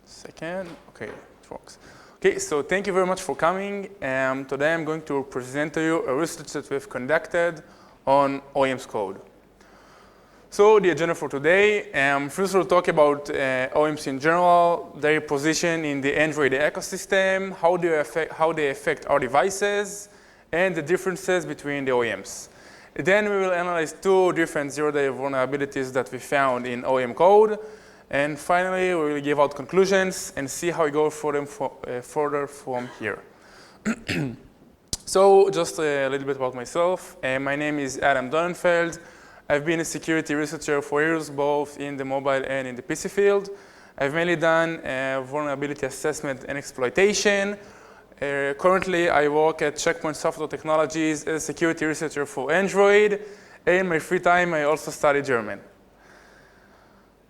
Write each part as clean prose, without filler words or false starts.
Second, okay, it works. Okay, so thank you very much for coming. Today I'm going to present to you a research that we've conducted on OEMs code. So the agenda for today, first we'll talk about OEMs in general, their position in the Android ecosystem, how they affect our devices, and the differences between the OEMs. Then we will analyze two different zero-day vulnerabilities that we found in OEM code. And finally, we will give out conclusions and see how we go further from here. So just a little bit about myself. My name is Donenfeld. I've been a security researcher for years, both in the mobile and in the PC field. I've mainly done vulnerability assessment and exploitation. Currently, I work at Checkpoint Software Technologies as a security researcher for Android. In my free time, I also study German.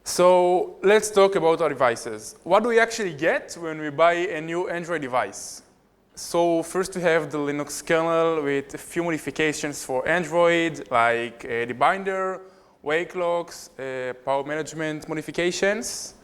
So let's talk about our devices. What do we actually get when we buy a new Android device? So first we have the Linux kernel with a few modifications for Android, like the binder, wake locks, power management modifications.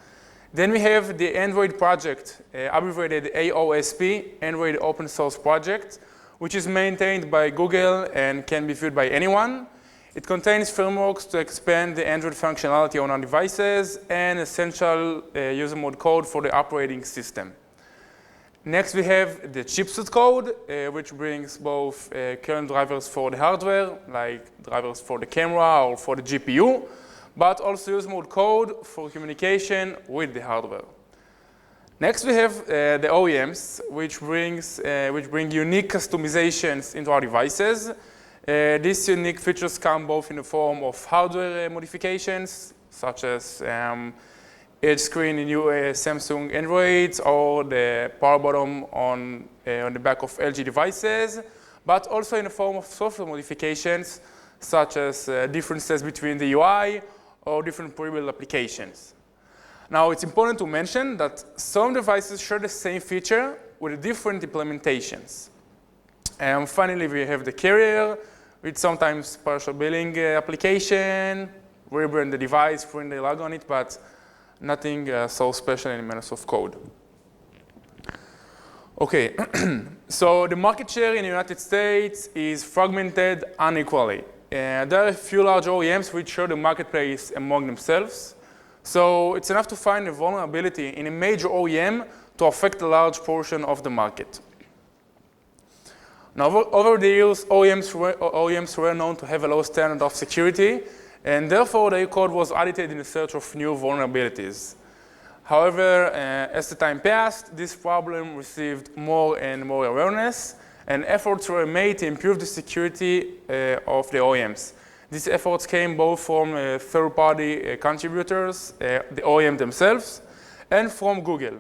Then we have the Android project, abbreviated AOSP, Android Open Source Project, which is maintained by Google and can be viewed by anyone. It contains frameworks to expand the Android functionality on our devices and essential user mode code for the operating system. Next, we have the chipset code, which brings both kernel drivers for the hardware, like drivers for the camera or for the GPU, but also user mode code for communication with the hardware. Next, we have the OEMs, which bring unique customizations into our devices. These unique features come both in the form of hardware modifications, such as edge screen in new Samsung Androids or the power bottom on the back of LG devices, but also in the form of software modifications, such as differences between the UI or different pre-built applications. Now, it's important to mention that some devices share the same feature with different implementations. And finally, we have the carrier, with sometimes partial billing application, rebrand the device, print the log on it, but nothing so special in matters of code. Okay, so the market share in the United States is fragmented unequally. There are a few large OEMs which share the marketplace among themselves. So it's enough to find a vulnerability in a major OEM to affect a large portion of the market. Now, over the years, OEMs were known to have a low standard of security, and therefore their code was audited in search of new vulnerabilities. However, as the time passed, this problem received more and more awareness, and efforts were made to improve the security of the OEMs. These efforts came both from third-party contributors, the OEM themselves, and from Google.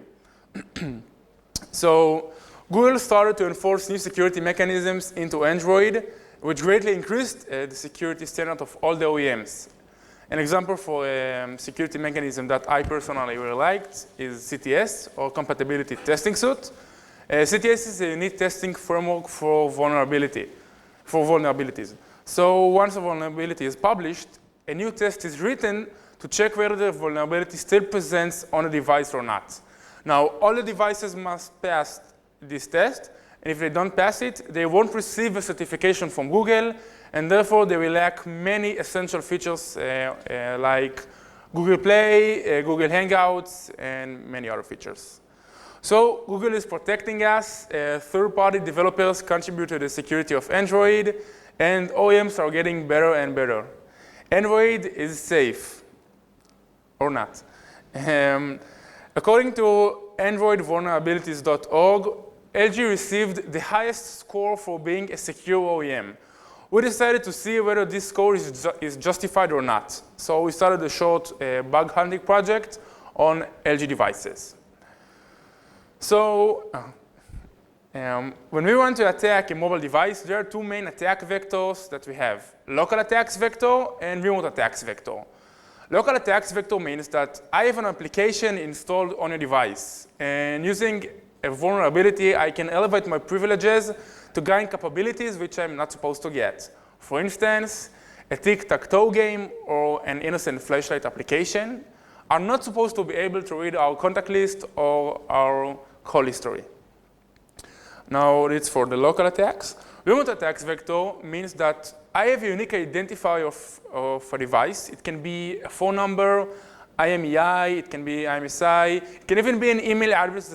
So Google started to enforce new security mechanisms into Android, which greatly increased the security standard of all the OEMs. An example for a security mechanism that I personally really liked is CTS, or Compatibility Testing Suite. CTS is a unique testing framework for vulnerabilities. So once a vulnerability is published, a new test is written to check whether the vulnerability still presents on a device or not. Now, all the devices must pass this test, and if they don't pass it, they won't receive a certification from Google, and therefore they will lack many essential features like Google Play, Google Hangouts, and many other features. So Google is protecting us, third-party developers contribute to the security of Android, and OEMs are getting better and better. Android is safe, or not. According to AndroidVulnerabilities.org, LG received the highest score for being a secure OEM. We decided to see whether this score is justified or not. So we started a short bug hunting project on LG devices. So when we want to attack a mobile device, there are two main attack vectors that we have: local attacks vector and remote attacks vector. Local attacks vector means that I have an application installed on a device, and using a vulnerability, I can elevate my privileges to gain capabilities which I'm not supposed to get. For instance, a tic-tac-toe game or an innocent flashlight application. are not supposed to be able to read our contact list or our call history. Now, it's for the local attacks. Remote attacks vector means that I have a unique identifier of a device. It can be a phone number, IMEI, it can be IMSI, it can even be an email address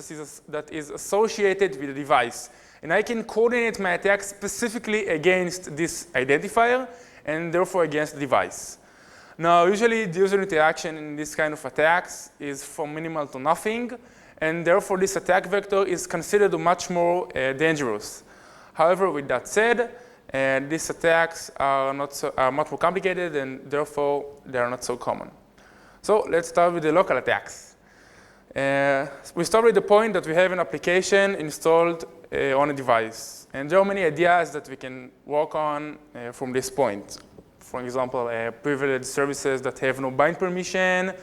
that is associated with the device. And I can coordinate my attack specifically against this identifier and therefore against the device. Now, usually the user interaction in this kind of attacks is from minimal to nothing, and therefore this attack vector is considered much more dangerous. However, with that said, these attacks are much more complicated, and therefore they are not so common. So let's start with the local attacks. We start with the point that we have an application installed on a device. And there are many ideas that we can work on from this point. For example, privileged services that have no bind permission,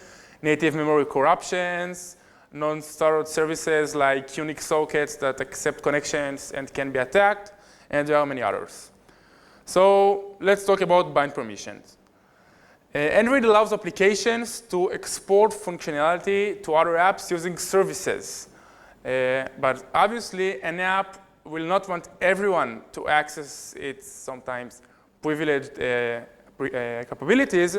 native memory corruptions, non-startup services like Unix sockets that accept connections and can be attacked, and there are many others. So let's talk about bind permissions. Android allows applications to export functionality to other apps using services. But obviously, an app will not want everyone to access its sometimes privileged capabilities.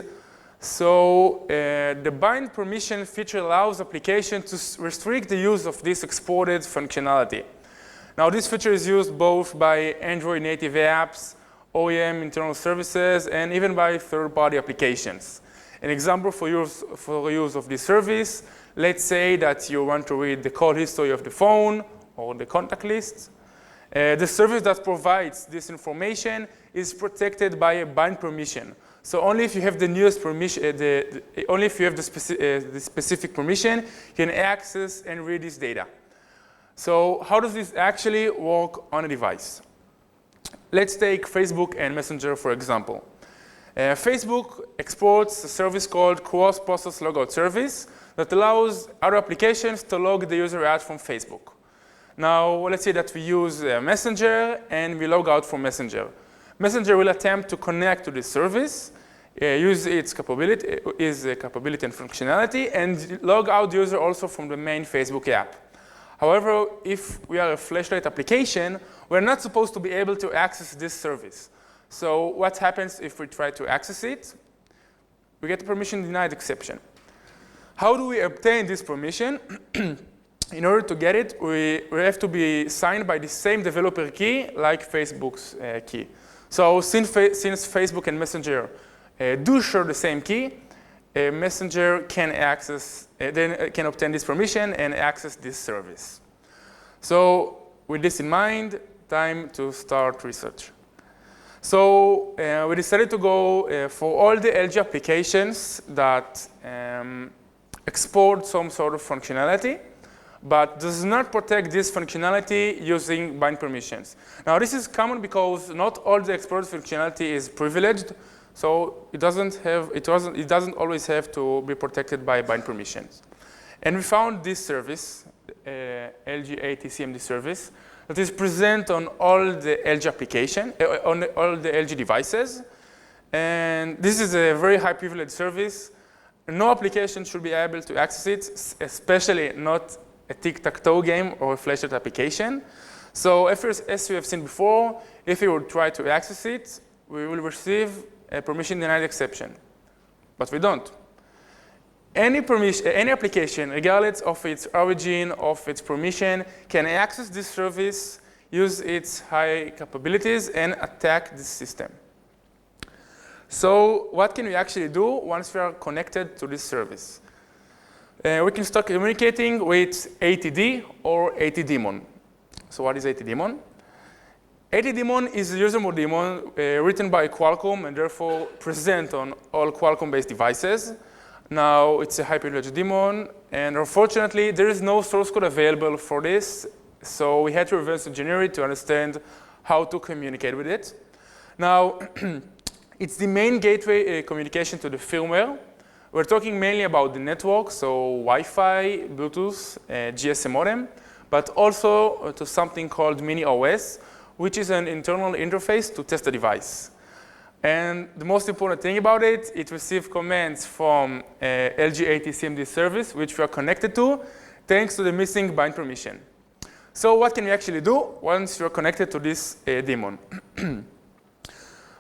So the bind permission feature allows applications to restrict the use of this exported functionality. Now, this feature is used both by Android native apps, OEM internal services, and even by third-party applications. An example for use of this service, let's say that you want to read the call history of the phone or the contact list. The service that provides this information is protected by a bind permission. So only if you have the newest permission, only if you have the specific permission, you can access and read this data. So how does this actually work on a device? Let's take Facebook and Messenger, for example. Facebook exports a service called cross-process logout service that allows other applications to log the user out from Facebook. Now, let's say that we use Messenger and we log out from Messenger. Messenger will attempt to connect to this service, use its capability and functionality, and log out the user also from the main Facebook app. However, if we are a flashlight application, we're not supposed to be able to access this service. So what happens if we try to access it? We get a permission denied exception. How do we obtain this permission? In order to get it, we have to be signed by the same developer key like Facebook's key. So since Facebook and Messenger do share the same key, Messenger can can obtain this permission and access this service. So with this in mind, time to start research. So we decided to go for all the LG applications that export some sort of functionality, but does not protect this functionality using bind permissions. Now this is common because not all the exported functionality is privileged, so it doesn't always have to be protected by bind permissions. And we found this service, LG ATCMD service, that is present on all the LG application, on all the LG devices. And this is a very high privileged service. No application should be able to access it, especially not a tic-tac-toe game or a flashlight application. So as you have seen before, if you would try to access it, we will receive a permission denied exception. But we don't. Any application, regardless of its origin, of its permission, can access this service, use its high capabilities, and attack this system. So what can we actually do once we are connected to this service? We can start communicating with ATD or ATDemon. So what is ATDemon? ATDemon is a user mode daemon written by Qualcomm and therefore present on all Qualcomm-based devices. Now it's a high-privileged daemon, and unfortunately there is no source code available for this, so we had to reverse engineer it to understand how to communicate with it. Now it's the main gateway communication to the firmware. We're talking mainly about the network, so Wi-Fi, Bluetooth, GSM modem, but also to something called Mini OS, which is an internal interface to test the device. And the most important thing about it, it receives commands from LG ATCMD service, which we are connected to, thanks to the missing bind permission. So what can we actually do once you're connected to this daemon?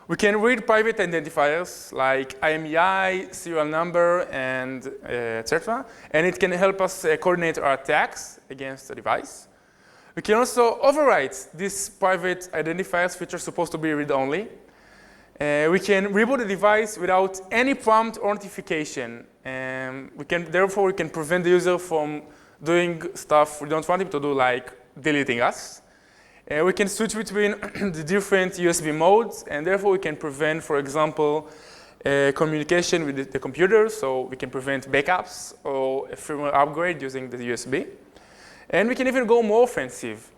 We can read private identifiers like IMEI, serial number, and etc. And it can help us coordinate our attacks against the device. We can also overwrite these private identifiers, which are supposed to be read-only. We can reboot the device without any prompt or notification. Therefore, we can prevent the user from doing stuff we don't want him to do, like deleting us. We can switch between the different USB modes, and therefore we can prevent, for example, communication with the computer, so we can prevent backups or a firmware upgrade using the USB. And we can even go more offensive.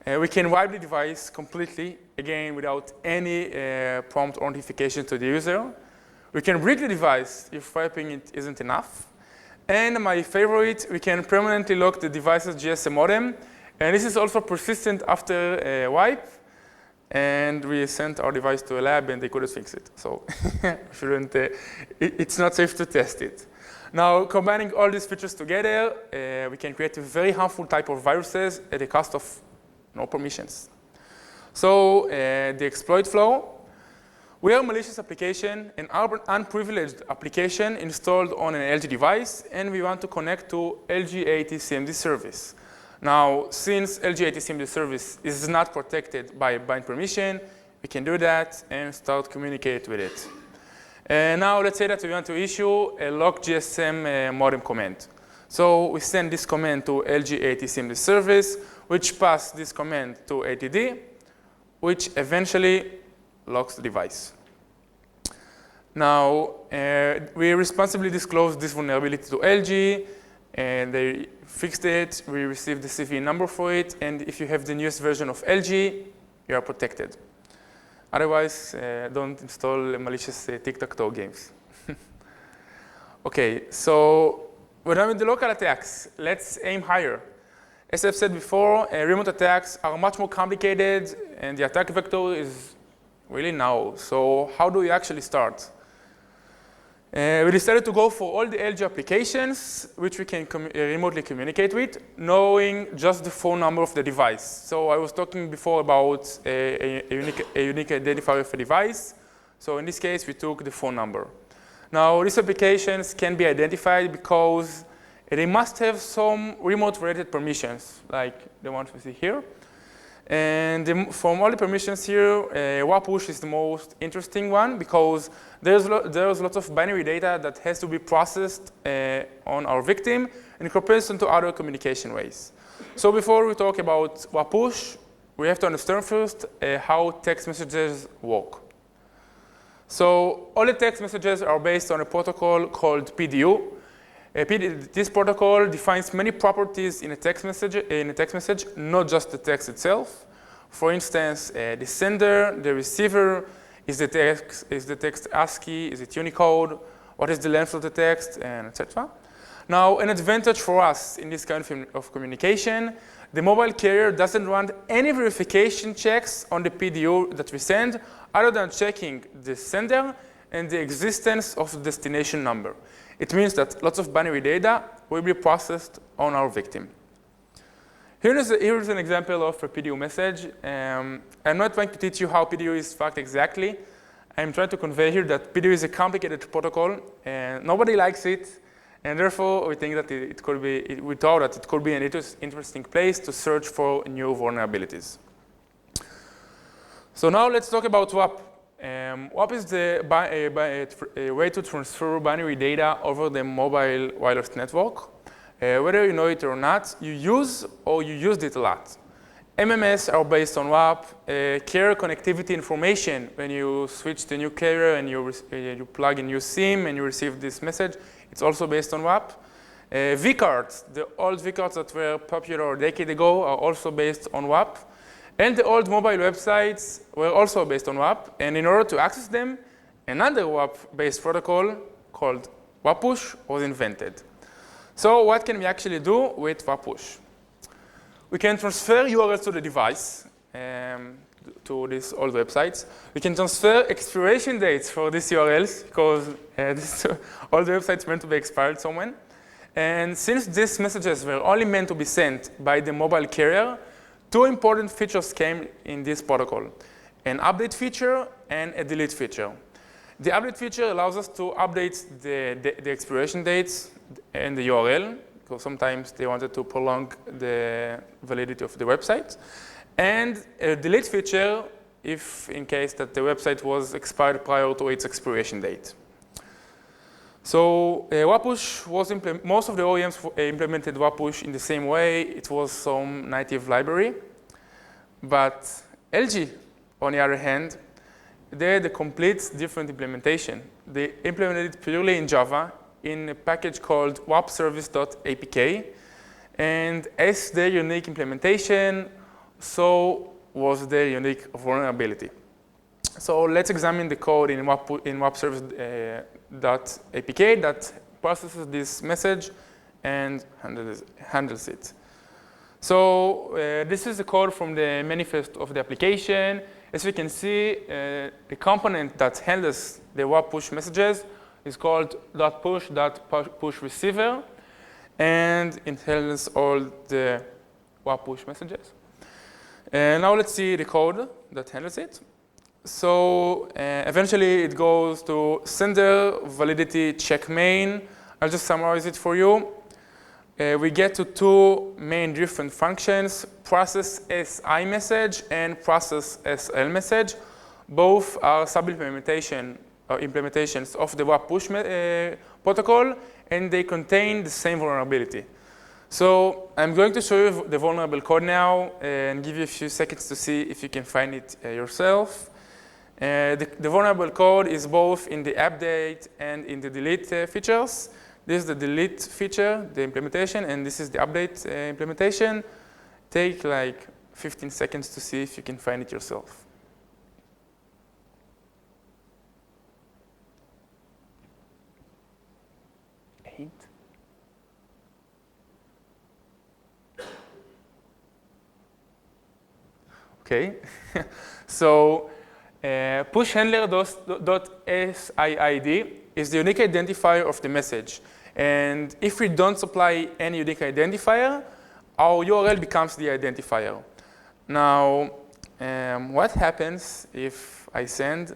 We can wipe the device completely, again, without any prompt or notification to the user. We can break the device if wiping it isn't enough. And my favorite, we can permanently lock the device's GSM modem. And this is also persistent after a wipe. And we sent our device to a lab, and they couldn't fix it. So it's not safe to test it. Now, combining all these features together, we can create a very harmful type of viruses at the cost of no permissions. So the exploit flow. We are a malicious application, an unprivileged application installed on an LG device, and we want to connect to LG ATCMD service. Now, since LG ATCMD service is not protected by bind permission, we can do that and start communicate with it. And now let's say that we want to issue a lock GSM modem command. So we send this command to LG ATCMD service, which pass this command to ATD, which eventually locks the device. Now, we responsibly disclose this vulnerability to LG, and they fixed it. We received the CVE number for it, and if you have the newest version of LG, you are protected. Otherwise, don't install malicious tic-tac-toe games. Okay, so we're done with the local attacks. Let's aim higher. As I've said before, remote attacks are much more complicated, and the attack vector is really narrow. So how do we actually start? We decided to go for all the LG applications which we can remotely communicate with, knowing just the phone number of the device. So I was talking before about a unique identifier of a device. So in this case, we took the phone number. Now, these applications can be identified because they must have some remote-related permissions, like the ones we see here. And from all the permissions here, WAP push is the most interesting one because there's lots of binary data that has to be processed on our victim in comparison to other communication ways. So before we talk about WAP push, we have to understand first how text messages work. So all the text messages are based on a protocol called PDU. This protocol defines many properties in a text message, not just the text itself. For instance, the sender, the receiver, is the text ASCII, is it Unicode, what is the length of the text, and etc. Now, an advantage for us in this kind of communication, the mobile carrier doesn't run any verification checks on the PDU that we send, other than checking the sender and the existence of the destination number. It means that lots of binary data will be processed on our victim. Here's an example of a PDU message. I'm not trying to teach you how PDU is fucked exactly. I'm trying to convey here that PDU is a complicated protocol, and nobody likes it, and therefore we think that we thought that it could be an interesting place to search for new vulnerabilities. So now let's talk about WAP. WAP is a way to transfer binary data over the mobile wireless network. Whether you know it or not, you use or you used it a lot. MMS are based on WAP. Carrier connectivity information, when you switch to a new carrier and you plug in new SIM and you receive this message, it's also based on WAP. vCards, the old vCards that were popular a decade ago, are also based on WAP. And the old mobile websites were also based on WAP. And in order to access them, another WAP-based protocol called WAP push was invented. So what can we actually do with WAP push? We can transfer URLs to the device. to these old websites. We can transfer expiration dates for these URLs because all the websites meant to be expired somewhere. And since these messages were only meant to be sent by the mobile carrier, two important features came in this protocol: an update feature and a delete feature. The update feature allows us to update the expiration dates and the URL, because sometimes they wanted to prolong the validity of the website. And a delete feature if in case that the website was expired prior to its expiration date. So WAPush was most of the OEMs implemented WAPush in the same way. It was some native library. But LG, on the other hand, they had a complete different implementation. They implemented it purely in Java in a package called wapservice.apk. And as their unique implementation, so was their unique vulnerability. So let's examine the code in wapservice.apk that processes this message and handles it. So this is the code from the manifest of the application. As we can see, the component that handles the WAPush messages is called .push.pushReceiver, and it handles all the WAPush messages. Now let's see the code that handles it. So eventually it goes to sender validity check main. I'll just summarize it for you. We get to two main different functions: process SI message and process SL message. Both are sub-implementation or implementations of the WAPush protocol, and they contain the same vulnerability. So I'm going to show you the vulnerable code now and give you a few seconds to see if you can find it yourself. The vulnerable code is both in the update and in the delete features. This is the delete feature, the implementation, and this is the update implementation. Take like 15 seconds to see if you can find it yourself. Okay, so push handler.siid is the unique identifier of the message. And if we don't supply any unique identifier, our URL becomes the identifier. Now, what happens if I send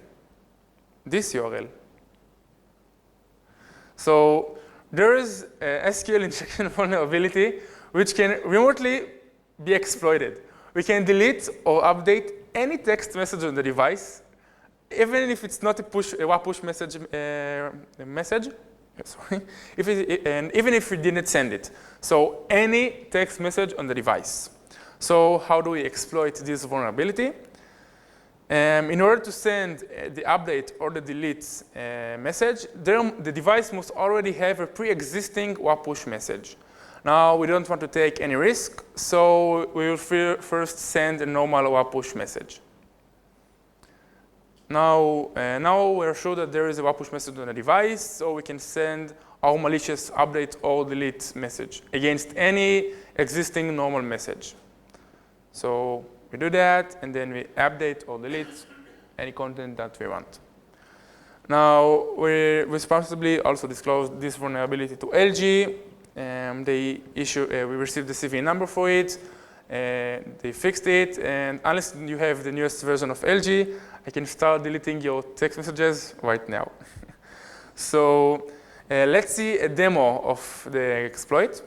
this URL? So there is a SQL injection vulnerability which can remotely be exploited. We can delete or update any text message on the device, even if it's not a WAPush message, and even if we didn't send it. So any text message on the device. So how do we exploit this vulnerability? In order to send the update or the delete message, the device must already have a pre-existing WAPush message. Now, we don't want to take any risk, so we will first send a normal WAPush message. Now we're sure that there is a WAPush message on the device, so we can send our malicious update or delete message against any existing normal message. So we do that, and then we update or delete any content that we want. Now, we responsibly also disclose this vulnerability to LG. We received the CV number for it. They fixed it, and unless you have the newest version of LG, I can start deleting your text messages right now. So let's see a demo of the exploit.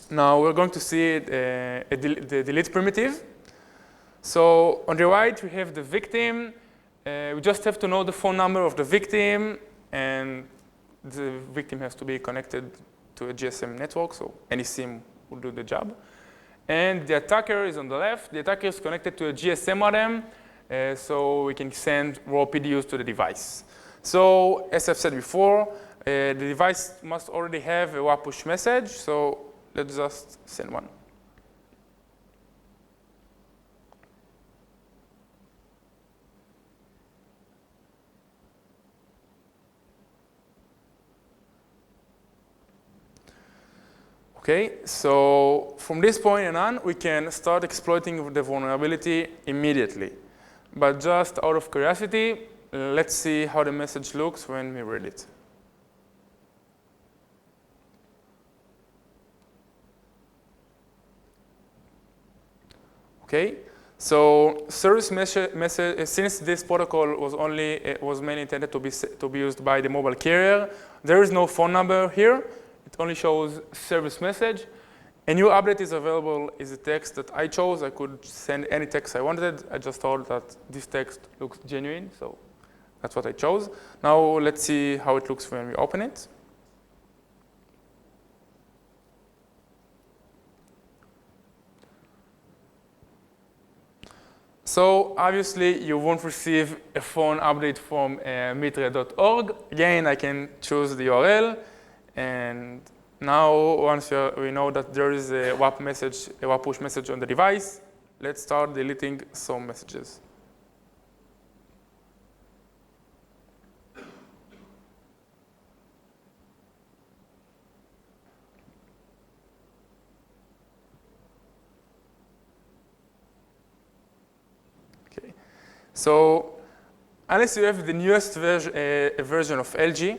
Now we're going to see the delete primitive. So on the right, we have the victim. We just have to know the phone number of the victim, and the victim has to be connected to a GSM network, so any SIM will do the job. And the attacker is on the left. The attacker is connected to a GSM modem, so we can send raw PDUs to the device. So as I've said before, the device must already have a WAPush message, so let's just send one. Okay, so from this point on, we can start exploiting the vulnerability immediately. but just out of curiosity, let's see how the message looks when we read it. Okay, so service message, since this protocol was mainly intended to be used by the mobile carrier, there is no phone number here. It only shows service message. A new update is available is a text that I chose. I could send any text I wanted. I just thought that this text looks genuine, so that's what I chose. Now let's see how it looks when we open it. So obviously, you won't receive a phone update from mitre.org. Again, I can choose the URL. And now, once we know that there is a WAP push message on the device, let's start deleting some messages. So unless you have the newest version of LG,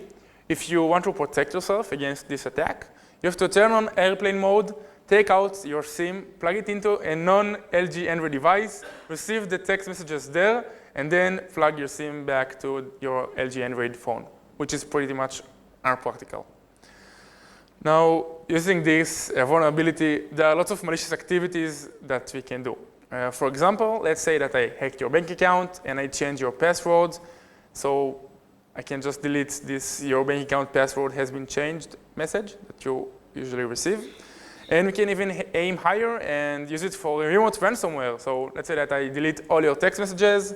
if you want to protect yourself against this attack, you have to turn on airplane mode, take out your SIM, plug it into a non-LG Android device, receive the text messages there, and then plug your SIM back to your LG Android phone, which is pretty much unpractical. Now, using this vulnerability, there are lots of malicious activities that we can do. For example, let's say that I hacked your bank account and I change your password. So I can just delete this "your bank account password has been changed" message that you usually receive. And we can even aim higher and use it for a remote ransomware. So let's say that I delete all your text messages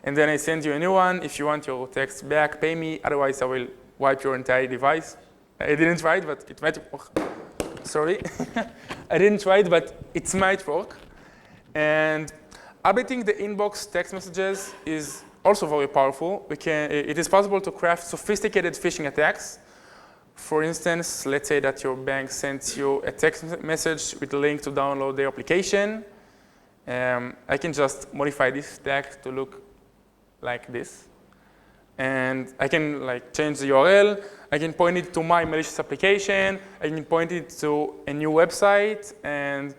and then I send you a new one. If you want your text back, pay me. Otherwise, I will wipe your entire device. I didn't try it, but it might work. Sorry. I didn't try it, but it might work. And updating the inbox text messages is also very powerful. It is possible to craft sophisticated phishing attacks. For instance, let's say that your bank sends you a text message with a link to download their application. I can just modify this text to look like this. And I can change the URL. I can point it to my malicious application. I can point it to a new website. And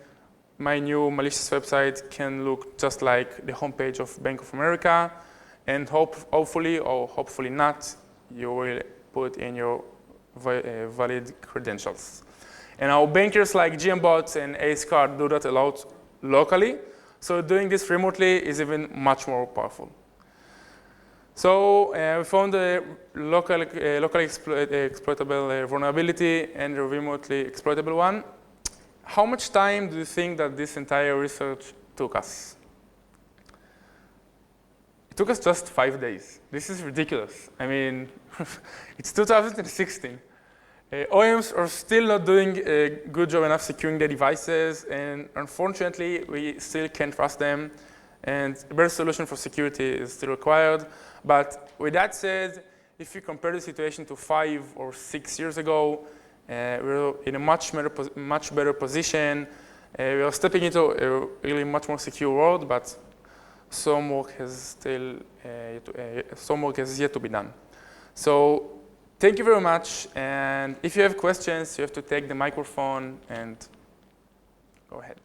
my new malicious website can look just like the homepage of Bank of America. And hopefully, or hopefully not, you will put in your valid credentials. And our bankers like GMBots and AceCard do that a lot locally. So doing this remotely is even much more powerful. So we found a locally exploitable vulnerability and a remotely exploitable one. How much time do you think that this entire research took us? It took us just 5 days. This is ridiculous. I mean, it's 2016. OEMs are still not doing a good job enough securing their devices, and unfortunately, we still can't trust them, and a better solution for security is still required. But with that said, if you compare the situation to 5 or 6 years ago, we're in a much better position. We are stepping into a really much more secure world, but some work has yet to be done. So thank you very much. And if you have questions, you have to take the microphone and go ahead.